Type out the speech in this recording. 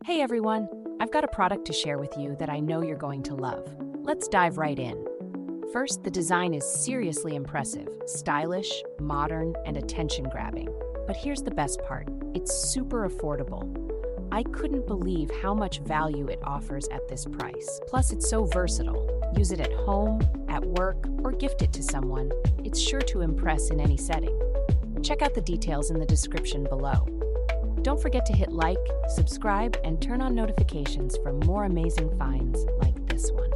Hey everyone, I've got a product to share with you that I know you're going to love. Let's dive right in. First, the design is seriously impressive, stylish, modern, and attention-grabbing. But here's the best part, it's super affordable. I couldn't believe how much value it offers at this price. Plus, it's so versatile. Use it at home, at work, or gift it to someone. It's sure to impress in any setting. Check out the details in the description below. Don't forget to hit like, subscribe, and turn on notifications for more amazing finds like this one.